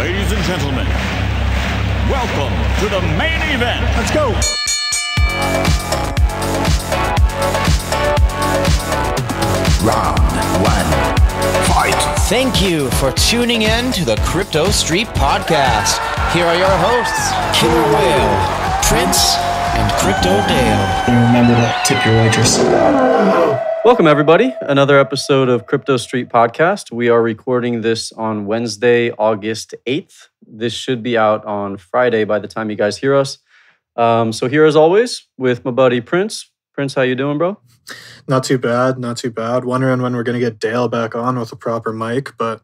Ladies and gentlemen, welcome to the main event. Let's go. Round one, fight. Thank you for tuning in to the Crypto Street Podcast. Here are your hosts, Killer Whale, Prince, and Crypto Dale. And remember to tip your waitress. Welcome, everybody. Another episode of Crypto Street Podcast. We are recording this on Wednesday, August 8th. This should be out on Friday by the time you guys hear us. So here, as always, with my buddy Prince. Prince, how you doing, bro? Not too bad, not too bad. Wondering when we're going to get Dale back on with a proper mic, but,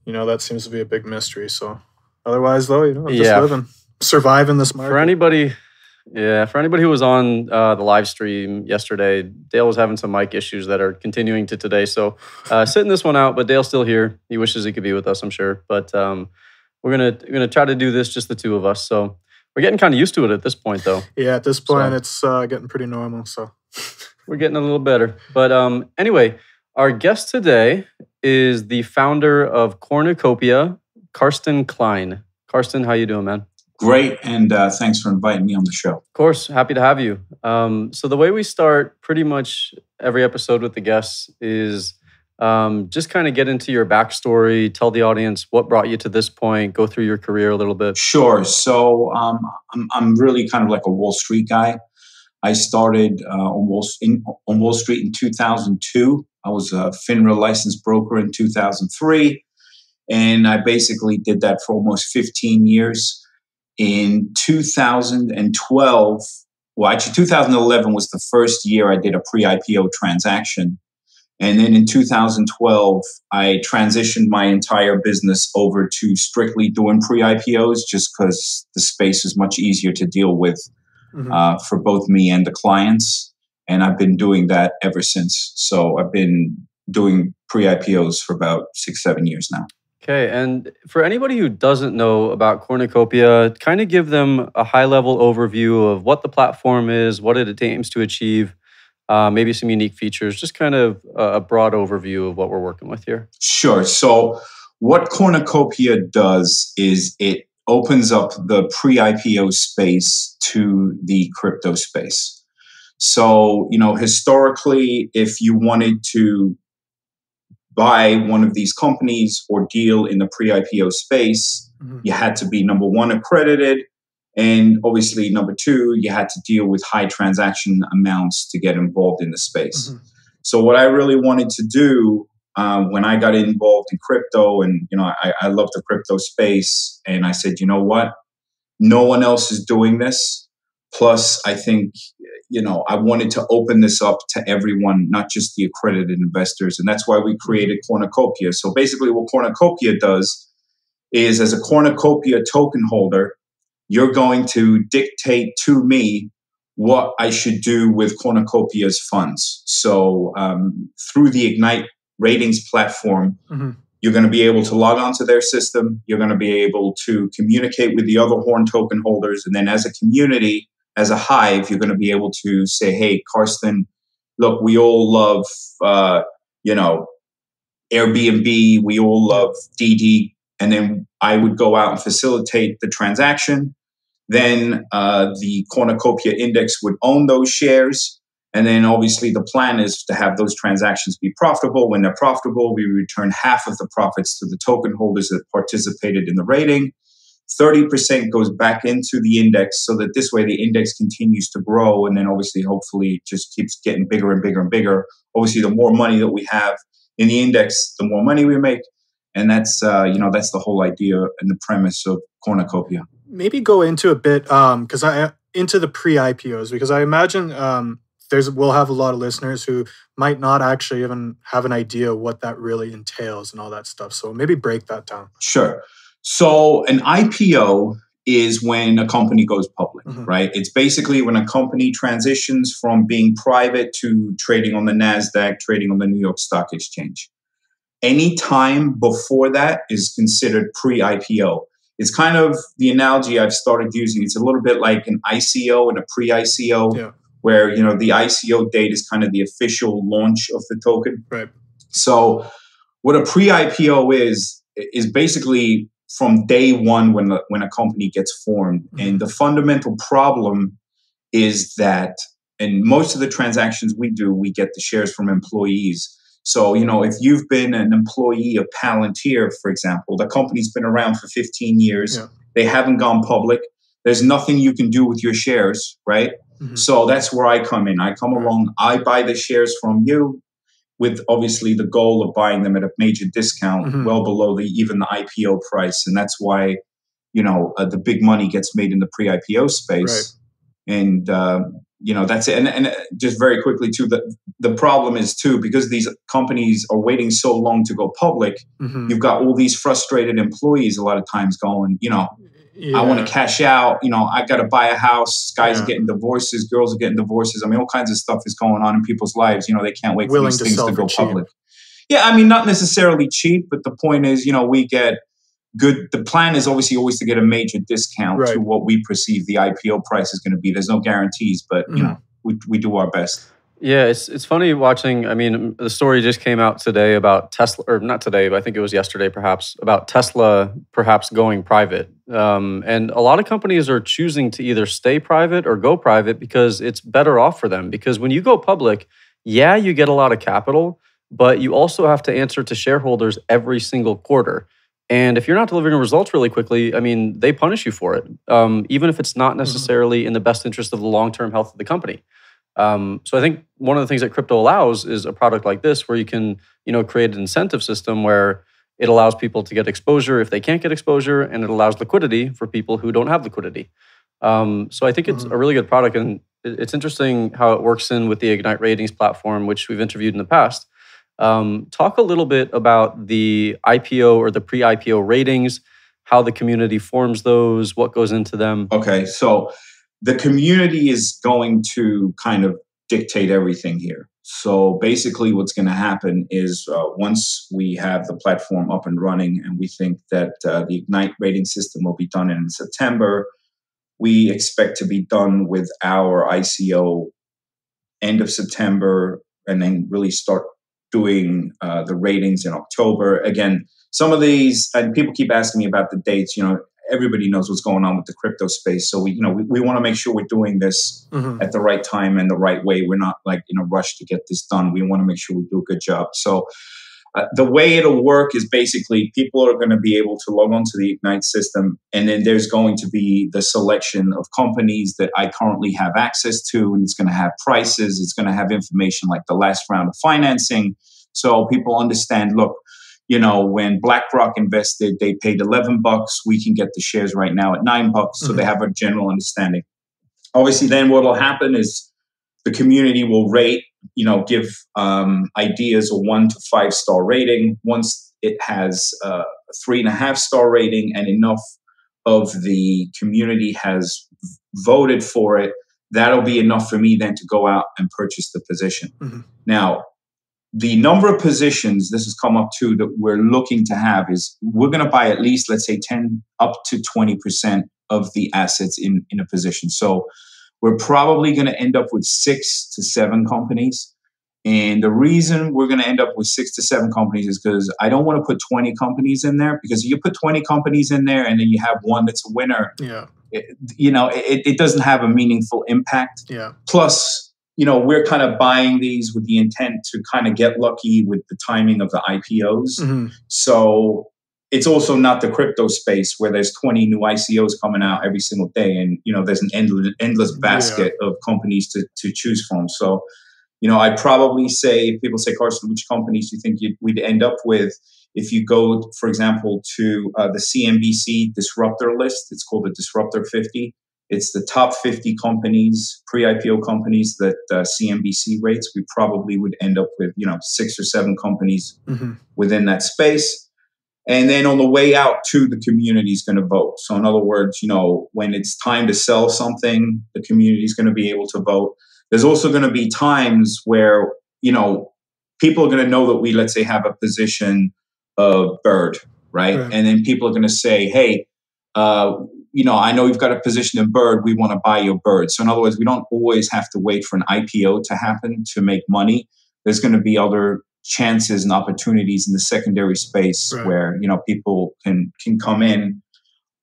you know, that seems to be a big mystery. So otherwise, though, you know, I'm just living, surviving this market. For anybody who was on the live stream yesterday, Dale was having some mic issues that are continuing to today. So sitting this one out, but Dale's still here. He wishes he could be with us, I'm sure. But we're gonna try to do this just the two of us. So we're getting kind of used to it at this point, though. Yeah, at this point, it's getting pretty normal. So we're getting a little better. But anyway, our guest today is the founder of Cornucopia, Carsten Klein. Carsten, how you doing, man? Great, and thanks for inviting me on the show. Of course, happy to have you. So the way we start pretty much every episode with the guests is just kind of get into your backstory, tell the audience what brought you to this point, go through your career a little bit. Sure. So I'm really kind of like a Wall Street guy. I started on Wall Street in 2002. I was a FINRA licensed broker in 2003, and I basically did that for almost 15 years. In 2012, well, actually 2011 was the first year I did a pre-IPO transaction. And then in 2012, I transitioned my entire business over to strictly doing pre-IPOs just because the space is much easier to deal with for both me and the clients. And I've been doing that ever since. So I've been doing pre-IPOs for about 6-7 years now. Okay, and for anybody who doesn't know about Cornucopia, kind of give them a high-level overview of what the platform is, what it aims to achieve, maybe some unique features, just kind of a broad overview of what we're working with here. Sure. So what Cornucopia does is it opens up the pre-IPO space to the crypto space. So, you know, historically, if you wanted to buy one of these companies or deal in the pre-IPO space, you had to be, number one, accredited. And obviously, number two, you had to deal with high transaction amounts to get involved in the space. So what I really wanted to do when I got involved in crypto, and, you know, I love the crypto space, and I said, you know what? No one else is doing this. Plus, I think, you know, I wanted to open this up to everyone, not just the accredited investors. And that's why we created Cornucopia. So basically what Cornucopia does is, as a Cornucopia token holder, you're going to dictate to me what I should do with Cornucopia's funds. So through the Ignite ratings platform, you're going to be able to log onto their system. You're going to be able to communicate with the other Horn token holders. And then as a community, as a hive, you're going to be able to say, hey, Carsten, look, we all love, you know, Airbnb. We all love DD. And then I would go out and facilitate the transaction. Then the Cornucopia index would own those shares. And then obviously the plan is to have those transactions be profitable. When they're profitable, we return half of the profits to the token holders that participated in the rating. 30% goes back into the index so that this way the index continues to grow. And then obviously, hopefully, it just keeps getting bigger and bigger and bigger. Obviously, the more money that we have in the index, the more money we make. And that's, you know, that's the whole idea and the premise of Cornucopia. Maybe go into a bit into the pre-IPOs, because I imagine we'll have a lot of listeners who might not actually even have an idea what that really entails and all that stuff. So maybe break that down. Sure. So an IPO is when a company goes public, right? It's basically when a company transitions from being private to trading on the NASDAQ, trading on the New York Stock Exchange. Any time before that is considered pre-IPO. It's kind of the analogy I've started using. It's a little bit like an ICO and a pre-ICO, where, you know, the ICO date is kind of the official launch of the token. Right. So what a pre-IPO is basically from day one when a company gets formed. And the fundamental problem is that in most of the transactions we do, we get the shares from employees. So, if you've been an employee of Palantir, for example, the company's been around for 15 years. Yeah. They haven't gone public. There's nothing you can do with your shares, right? So that's where I come in. I come along, I buy the shares from you with obviously the goal of buying them at a major discount, well below even the IPO price. And that's why, the big money gets made in the pre-IPO space. Right. And, that's it. And just very quickly too, the problem is too, because these companies are waiting so long to go public, you've got all these frustrated employees a lot of times going, I want to cash out. I got to buy a house. Guys are getting divorces. Girls are getting divorces. I mean, all kinds of stuff is going on in people's lives. They can't wait for these things to go public. Yeah, I mean, not necessarily cheap, but the point is, we get good. The plan is obviously always to get a major discount to what we perceive the IPO price is going to be. There's no guarantees, but we do our best. Yeah, it's funny watching. I mean, the story just came out today about Tesla, or not today, but I think it was yesterday perhaps, about Tesla perhaps going private. And a lot of companies are choosing to either stay private or go private because it's better off for them. Because when you go public, yeah, you get a lot of capital, but you also have to answer to shareholders every single quarter. And if you're not delivering results really quickly, I mean, they punish you for it, even if it's not necessarily in the best interest of the long-term health of the company. So I think one of the things that crypto allows is a product like this where you can, create an incentive system where it allows people to get exposure if they can't get exposure, and it allows liquidity for people who don't have liquidity. So I think it's a really good product, and it's interesting how it works in with the Ignite Ratings platform, which we've interviewed in the past. Talk a little bit about the IPO or the pre-IPO ratings, how the community forms those, what goes into them. Okay, so the community is going to kind of dictate everything here. So basically what's going to happen is once we have the platform up and running, and we think that the Ignite rating system will be done in September, we expect to be done with our ICO end of September, and then really start doing the ratings in October. Again, some of these, and people keep asking me about the dates, everybody knows what's going on with the crypto space. So we want to make sure we're doing this at the right time and the right way. We're not like in a rush to get this done. We want to make sure we do a good job. So the way it'll work is basically people are going to be able to log on to the Ignite system, and then there's going to be the selection of companies that I currently have access to, and it's going to have prices. It's going to have information like the last round of financing. So people understand, look, when BlackRock invested, they paid $11. We can get the shares right now at $9. So they have a general understanding. Obviously, then what will happen is the community will rate, give ideas a 1 to 5 star rating. Once it has a 3.5 star rating and enough of the community has voted for it, that'll be enough for me then to go out and purchase the position. Now, the number of positions, this has come up too, that we're looking to have is we're going to buy at least, let's say 10 up to 20% of the assets in a position. So we're probably going to end up with 6 to 7 companies. And the reason we're going to end up with 6 to 7 companies is because I don't want to put 20 companies in there, because you put 20 companies in there and then you have one that's a winner. Yeah. It doesn't have a meaningful impact. Yeah. Plus, we're kind of buying these with the intent to kind of get lucky with the timing of the IPOs. So it's also not the crypto space where there's 20 new ICOs coming out every single day. And, there's an endless basket of companies to choose from. So, I'd probably say, if people say, Carsten, which companies do you think we'd end up with? If you go, for example, to the CNBC Disruptor list, it's called the Disruptor 50. It's the top 50 companies, pre-IPO companies that CNBC rates. We probably would end up with, 6 or 7 companies within that space. And then on the way out too, the community is going to vote. So in other words, when it's time to sell something, the community is going to be able to vote. There's also going to be times where, people are going to know that we, let's say, have a position of Bird, right? And then people are going to say, hey, I know you've got a position in Bird. We want to buy your Bird. So in other words, we don't always have to wait for an IPO to happen to make money. There's going to be other chances and opportunities in the secondary space where, people can come in.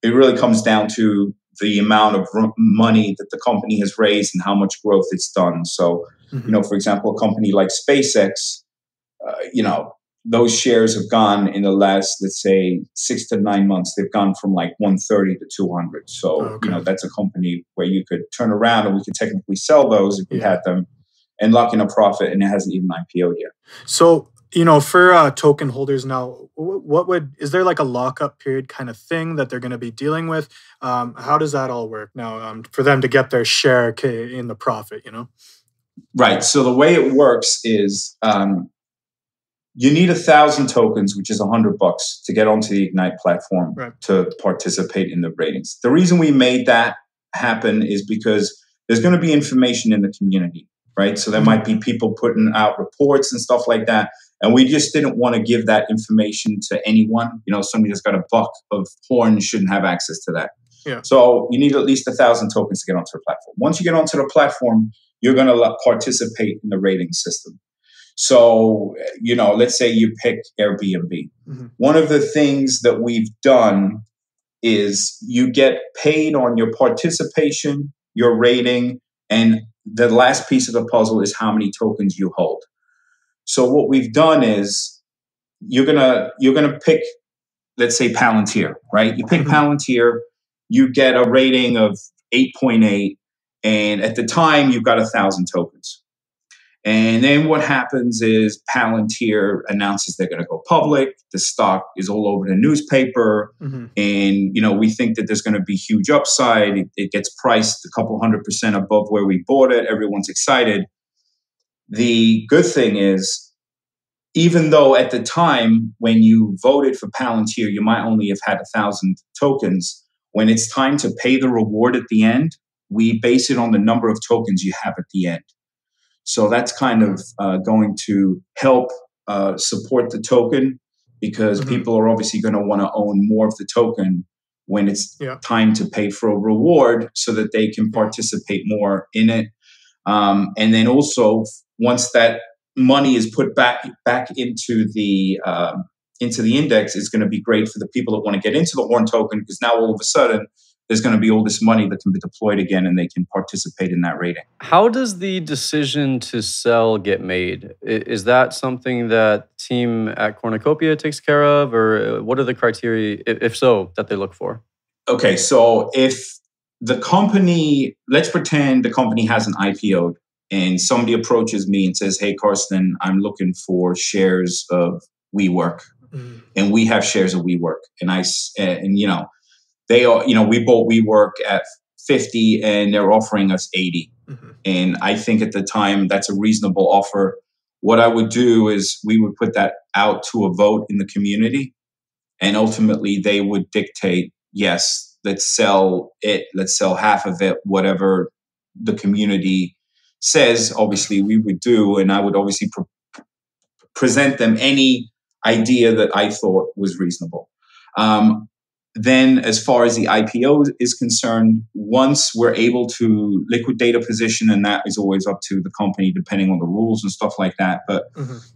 It really comes down to the amount of money that the company has raised and how much growth it's done. So, for example, a company like SpaceX, those shares have gone in the last, let's say, 6 to 9 months. They've gone from like 130 to 200. So, that's a company where you could turn around and we could technically sell those if we had them and lock in a profit, and it hasn't even IPO'd yet. So, for token holders now, is there like a lockup period kind of thing that they're going to be dealing with? How does that all work now for them to get their share in the profit, Right. So the way it works is you need 1,000 tokens, which is $100 to get onto the Ignite platform to participate in the ratings. The reason we made that happen is because there's going to be information in the community, right? So there might be people putting out reports and stuff like that. And we just didn't want to give that information to anyone. Somebody that's got a buck of horn shouldn't have access to that. Yeah. So you need at least 1,000 tokens to get onto the platform. Once you get onto the platform, you're going to participate in the rating system. So, let's say you pick Airbnb. One of the things that we've done is you get paid on your participation, your rating, and the last piece of the puzzle is how many tokens you hold. So what we've done is you're gonna pick, let's say, Palantir, right? You pick Palantir, you get a rating of 8.8, and at the time you've got 1,000 tokens. And then what happens is Palantir announces they're going to go public. The stock is all over the newspaper. And, we think that there's going to be huge upside. It gets priced a couple 100% above where we bought it. Everyone's excited. The good thing is, even though at the time when you voted for Palantir, you might only have had 1,000 tokens, when it's time to pay the reward at the end, we base it on the number of tokens you have at the end. So that's kind of going to help support the token, because people are obviously going to want to own more of the token when it's time to pay for a reward so that they can participate more in it. And then also, once that money is put back into the index, it's going to be great for the people that want to get into the Horn token, because now all of a sudden there's going to be all this money that can be deployed again and they can participate in that rating. How does the decision to sell get made? Is that something that team at Cornucopia takes care of, or what are the criteria, if so, that they look for? Okay, so if the company, let's pretend the company hasn't IPO'd and somebody approaches me and says, "Hey, Carsten, I'm looking for shares of WeWork." And we have shares of WeWork. They are, we bought WeWork at 50 and they're offering us 80. And I think at the time that's a reasonable offer. What I would do is we would put that out to a vote in the community, and ultimately they would dictate, yes, let's sell it, let's sell half of it, whatever the community says, obviously we would do. And I would obviously present them any idea that I thought was reasonable. Then as far as the IPO is concerned, once we're able to liquidate a position, and that is always up to the company depending on the rules and stuff like that. But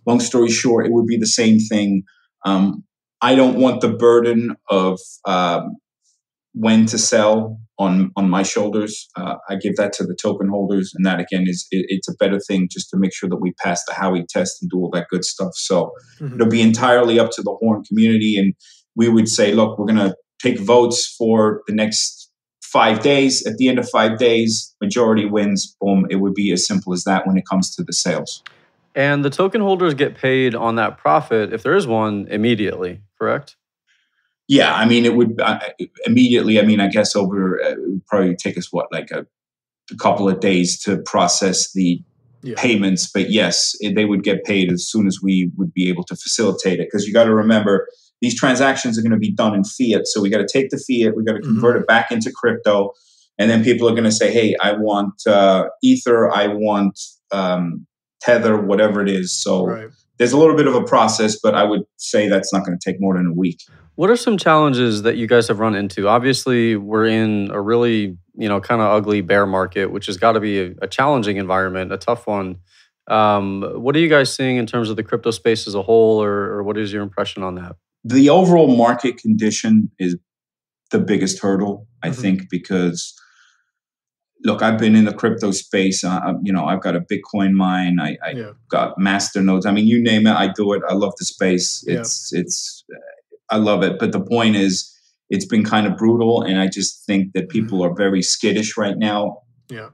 long story short, it would be the same thing. I don't want the burden of when to sell on my shoulders. I give that to the token holders, and that again it's a better thing just to make sure that we pass the Howey test and do all that good stuff. So it'll be entirely up to the Horn community, and we would say, look, we're going to take votes for the next 5 days. At the end of 5 days, majority wins. Boom. It would be as simple as that when it comes to the sales. And the token holders get paid on that profit, if there is one, immediately, correct? Yeah, I mean, it would immediately. I mean, I guess it would probably take us a couple of days to process the payments. But yes, they would get paid as soon as we would be able to facilitate it. Because you got to remember, these transactions are going to be done in fiat. So we got to take the fiat, we got to convert it back into crypto. And then people are going to say, hey, I want Ether, I want Tether, whatever it is. So there's a little bit of a process, but I would say that's not going to take more than a week. What are some challenges that you guys have run into? Obviously, we're in a really, kind of ugly bear market, which has got to be a challenging environment, a tough one. What are you guys seeing in terms of the crypto space as a whole, or what is your impression on that? The overall market condition is the biggest hurdle, I think, because look, I've been in the crypto space. I've got a Bitcoin mine. I got master nodes. I mean, you name it, I do it. I love the space. I love it. But the point is, it's been kind of brutal, and I just think that people are very skittish right now. Yeah.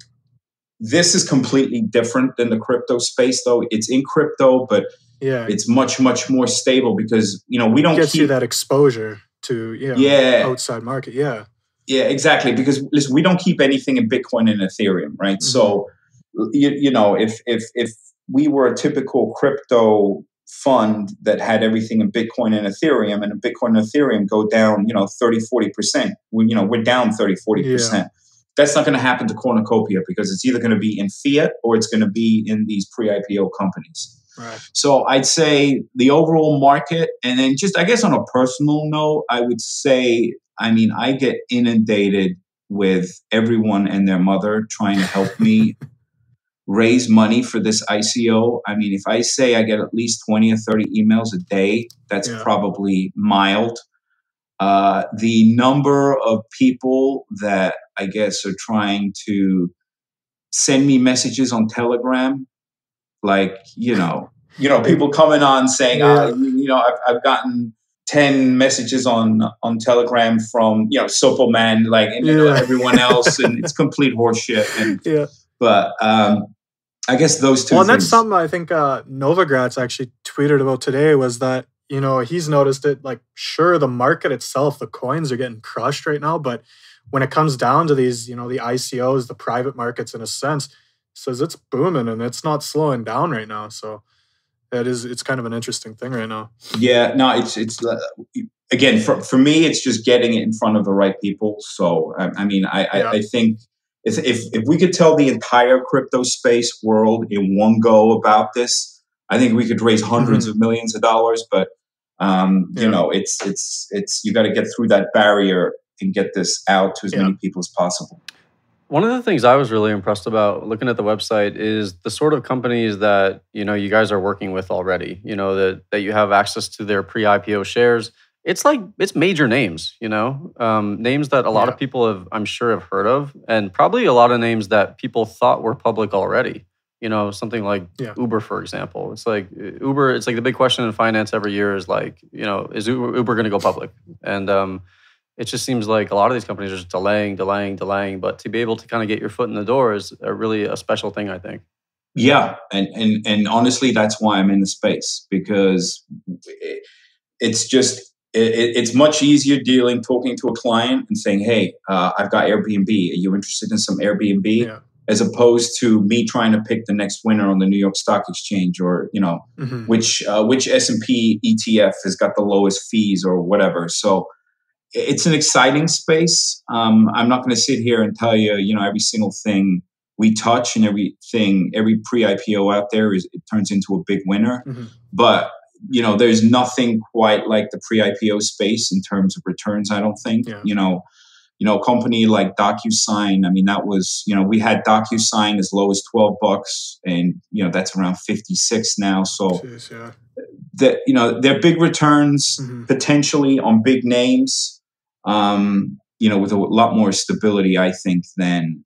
This is completely different than the crypto space, though. It's in crypto, but it's much, much more stable because, we don't gets you that exposure to outside market. Yeah. Yeah, exactly. Because listen, we don't keep anything in Bitcoin and Ethereum, right? So, if we were a typical crypto fund that had everything in Bitcoin and Ethereum, and Bitcoin and Ethereum go down, 30, 40%, we're down 30, 40%. Yeah. That's not going to happen to Cornucopia because it's either going to be in fiat or it's going to be in these pre-IPO companies. Right. So I'd say the overall market, and then just, I guess on a personal note, I would say, I get inundated with everyone and their mother trying to help me raise money for this ICO. If I say I get at least 20 or 30 emails a day, that's probably mild. The number of people that I guess are trying to send me messages on Telegram, like, people coming on saying, I've gotten 10 messages on Telegram from, Sopo Man, like, and everyone else, and it's complete horseshit. And, but I guess those two things. And that's something I think Novogratz actually tweeted about today was that, he's noticed it, like, sure, the market itself, the coins are getting crushed right now, but when it comes down to these, the ICOs, the private markets in a sense, says it's booming and it's not slowing down right now. So it's kind of an interesting thing right now. Yeah, no, it's again, for me, it's just getting it in front of the right people. So, I think if we could tell the entire crypto space world in one go about this, I think we could raise hundreds of millions of dollars, but it's you got to get through that barrier and get this out to as many people as possible. One of the things I was really impressed about looking at the website is the sort of companies that, you guys are working with already, that you have access to their pre-IPO shares. It's major names, names that a lot of people I'm sure have heard of, and probably a lot of names that people thought were public already. Something like Uber, for example. It's like Uber, it's like the big question in finance every year is like, is Uber going to go public? And it just seems like a lot of these companies are just delaying. But to be able to kind of get your foot in the door is really a special thing, I think. Yeah. And honestly, that's why I'm in the space, because it's just, it's much easier talking to a client and saying, hey, I've got Airbnb. Are you interested in some Airbnb? Yeah. As opposed to me trying to pick the next winner on the New York Stock Exchange, or which S&P ETF has got the lowest fees or whatever. So it's an exciting space. I'm not going to sit here and tell you, every single thing we touch and every pre-IPO out there it turns into a big winner. But there's nothing quite like the pre-IPO space in terms of returns. I don't think. A company like DocuSign, that was, we had DocuSign as low as $12 and, that's around 56 now. So, they're big returns potentially on big names, with a lot more stability, I think, than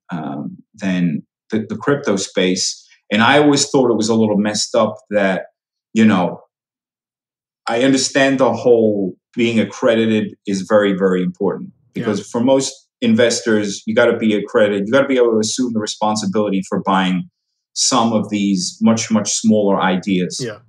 the crypto space. And I always thought it was a little messed up that, I understand the whole being accredited is very, very important. Because for most investors, you got to be accredited. You got to be able to assume the responsibility for buying some of these much, much smaller ideas. Yeah.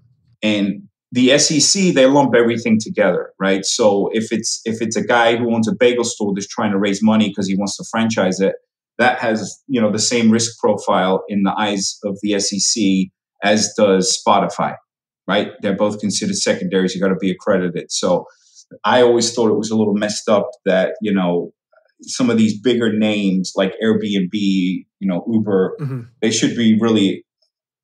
And the SEC, they lump everything together, right? So if it's a guy who owns a bagel store that's trying to raise money because he wants to franchise it, that has the same risk profile in the eyes of the SEC as does Spotify, right? They're both considered secondaries. You got to be accredited. So I always thought it was a little messed up that, some of these bigger names like Airbnb, Uber, they should be really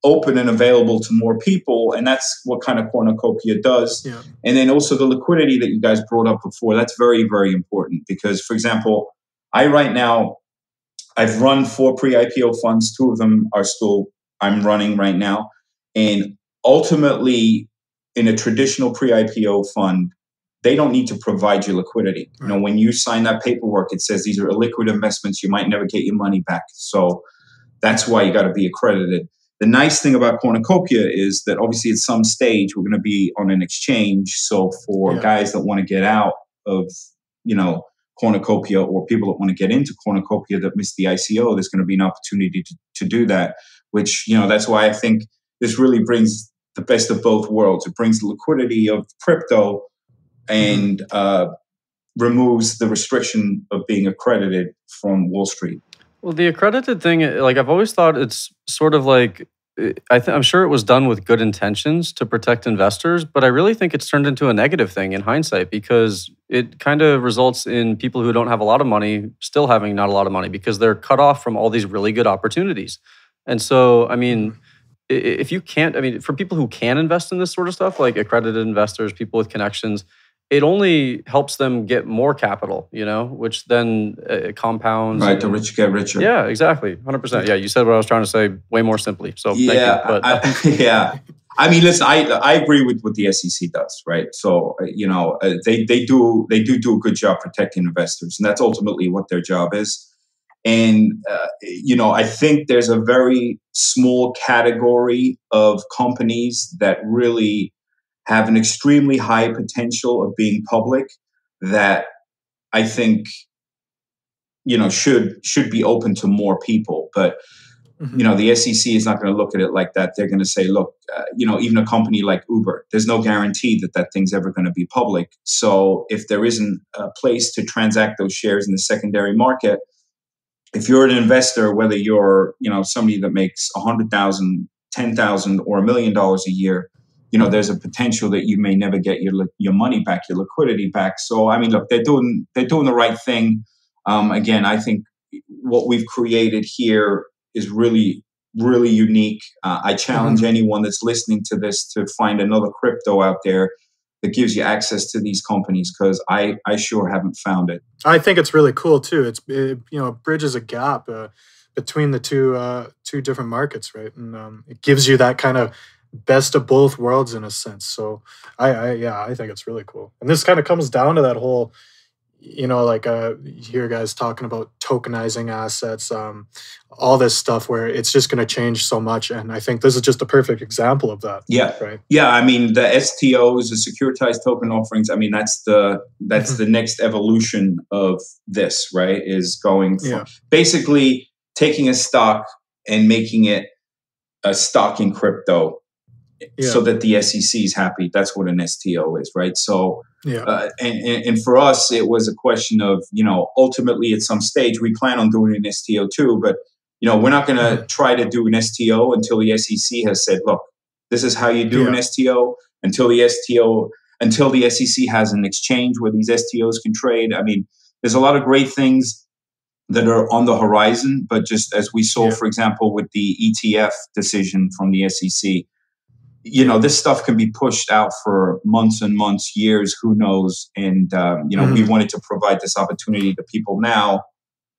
open and available to more people. And that's what kind of Cornucopia does. Yeah. And then also the liquidity that you guys brought up before, that's very, very important. Because, for example, I've run 4 pre-IPO funds. 2 of them I'm running right now. And ultimately, in a traditional pre-IPO fund, they don't need to provide you liquidity. You know, when you sign that paperwork, it says these are illiquid investments. You might never get your money back. So that's why you got to be accredited. The nice thing about Cornucopia is that obviously at some stage we're going to be on an exchange. So for guys that want to get out of, Cornucopia, or people that want to get into Cornucopia that missed the ICO, there's going to be an opportunity to do that, which, that's why I think this really brings the best of both worlds. It brings the liquidity of crypto and removes the restriction of being accredited from Wall Street. Well, the accredited thing, like I've always thought it's sort of like, I'm sure it was done with good intentions to protect investors, but I really think it's turned into a negative thing in hindsight, because it kind of results in people who don't have a lot of money still having not a lot of money because they're cut off from all these really good opportunities. And so, I mean, if you can't, for people who can invest in this sort of stuff, like accredited investors, people with connections, it only helps them get more capital, which then compounds. Right, the rich get richer. Yeah, exactly. 100%. Yeah, you said what I was trying to say way more simply. So thank you. But, listen, I agree with what the SEC does, right? So, they do a good job protecting investors, and that's ultimately what their job is. And, I think there's a very small category of companies that really have an extremely high potential of being public that I think, should be open to more people. But, the SEC is not going to look at it like that. They're going to say, look, even a company like Uber, there's no guarantee that thing's ever going to be public. So if there isn't a place to transact those shares in the secondary market, if you're an investor, whether you're, somebody that makes $100,000, $10,000, or $1 million a year, there's a potential that you may never get your money back, your liquidity back. So, look, they're doing the right thing. Again, I think what we've created here is really, really unique. I challenge anyone that's listening to this to find another crypto out there that gives you access to these companies, because I sure haven't found it. I think it's really cool too. It bridges a gap between the two different markets, right? And it gives you that kind of best of both worlds in a sense. So I think it's really cool. And this kind of comes down to that whole, you hear guys talking about tokenizing assets, all this stuff where it's just going to change so much. And I think this is just a perfect example of that. Yeah. Right. Yeah. The STOs, the securitized token offerings, that's the next evolution of this, right? Is going from basically taking a stock and making it a stock in crypto. So that the SEC is happy. That's what an STO is, right? So, and for us, it was a question of, ultimately at some stage, we plan on doing an STO too, but, we're not going to try to do an STO until the SEC has said, look, this is how you do an STO, until the SEC has an exchange where these STOs can trade. There's a lot of great things that are on the horizon, but just as we saw, for example, with the ETF decision from the SEC, this stuff can be pushed out for months and months, years, who knows? And, we wanted to provide this opportunity to people now,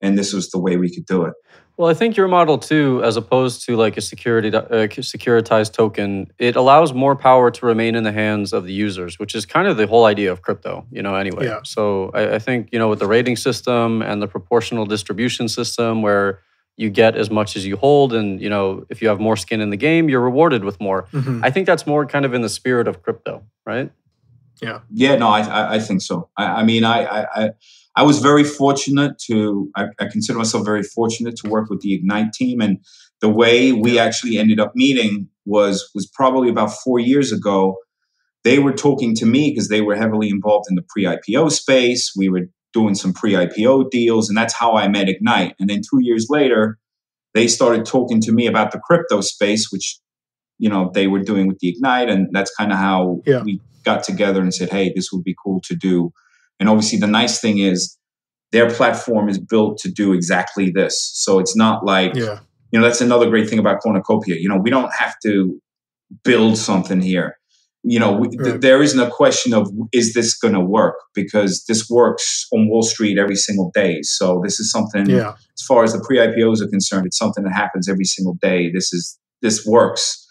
and this was the way we could do it. Well, I think your model too, as opposed to like a securitized token, it allows more power to remain in the hands of the users, which is kind of the whole idea of crypto, anyway. Yeah. So I think, with the rating system and the proportional distribution system where you get as much as you hold, and if you have more skin in the game, you're rewarded with more. I think that's more kind of in the spirit of crypto, right? Yeah. No, I think so. I was very fortunate I consider myself very fortunate to work with the Ignite team, and the way we actually ended up meeting was probably about 4 years ago. They were talking to me because they were heavily involved in the pre-IPO space. We were doing some pre-IPO deals, and that's how I met Ignite. And then 2 years later, they started talking to me about the crypto space, which, they were doing with the Ignite. And that's kind of how we got together and said, hey, this would be cool to do. And obviously the nice thing is their platform is built to do exactly this. So it's not like, that's another great thing about Cornucopia. We don't have to build something here. There isn't a question of, is this going to work? Because this works on Wall Street every single day. So this is something, as far as the pre-IPOs are concerned, it's something that happens every single day. This works.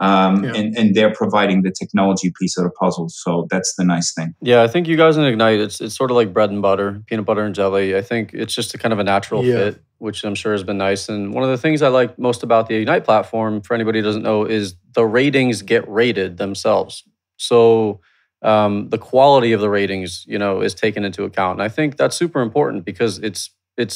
and they're providing the technology piece of the puzzle. So that's the nice thing. Yeah, I think you guys in Ignite, it's sort of like bread and butter, peanut butter and jelly. I think it's just a kind of a natural fit, which I'm sure has been nice. And one of the things I like most about the Ignite platform, for anybody who doesn't know, is the ratings get rated themselves. So the quality of the ratings, is taken into account. And I think that's super important because it's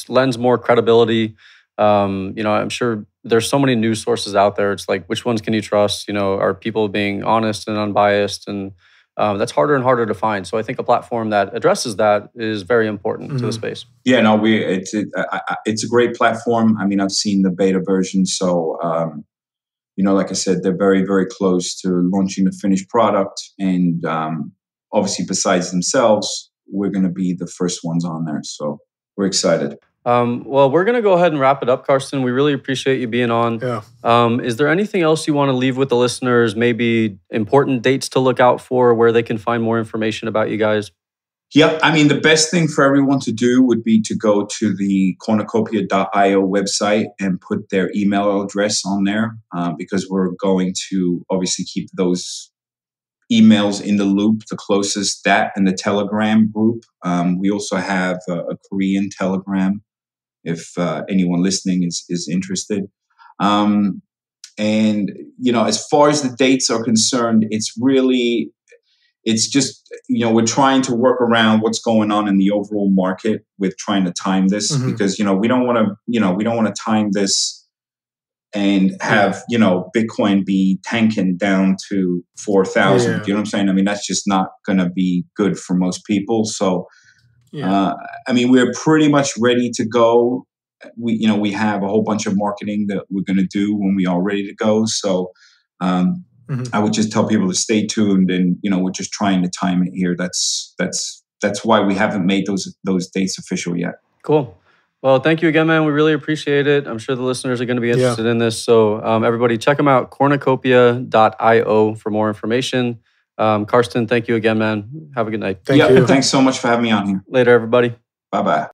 lends more credibility. I'm sure there's so many news sources out there. It's like, which ones can you trust? Are people being honest and unbiased? And that's harder and harder to find. So I think a platform that addresses that is very important to the space. Yeah, no, it's a great platform. I mean, I've seen the beta version. So, like I said, they're very, very close to launching the finished product. And obviously, besides themselves, we're going to be the first ones on there. So we're excited. Well, we're going to go ahead and wrap it up, Carsten. We really appreciate you being on. Yeah. Is there anything else you want to leave with the listeners? Maybe important dates to look out for, where they can find more information about you guys? Yeah, I mean, the best thing for everyone to do would be to go to the Cornucopia.io website and put their email address on there, because we're going to obviously keep those emails in the loop, the closest, that and the Telegram group. We also have a Korean Telegram if anyone listening is interested. And, as far as the dates are concerned, it's just, we're trying to work around what's going on in the overall market with trying to time this because, we don't want to time this and have, Bitcoin be tanking down to 4,000. Yeah. You know what I'm saying? I mean, that's just not going to be good for most people. So, we're pretty much ready to go. We have a whole bunch of marketing that we're going to do when we are ready to go. So, I would just tell people to stay tuned, and we're just trying to time it here. That's why we haven't made those dates official yet. Cool. Well, thank you again, man. We really appreciate it. I'm sure the listeners are going to be interested in this. So, everybody, check them out, Cornucopia.io for more information. Carsten, thank you again, man. Have a good night. Thank you. Thanks so much for having me on here. Later, everybody. Bye-bye.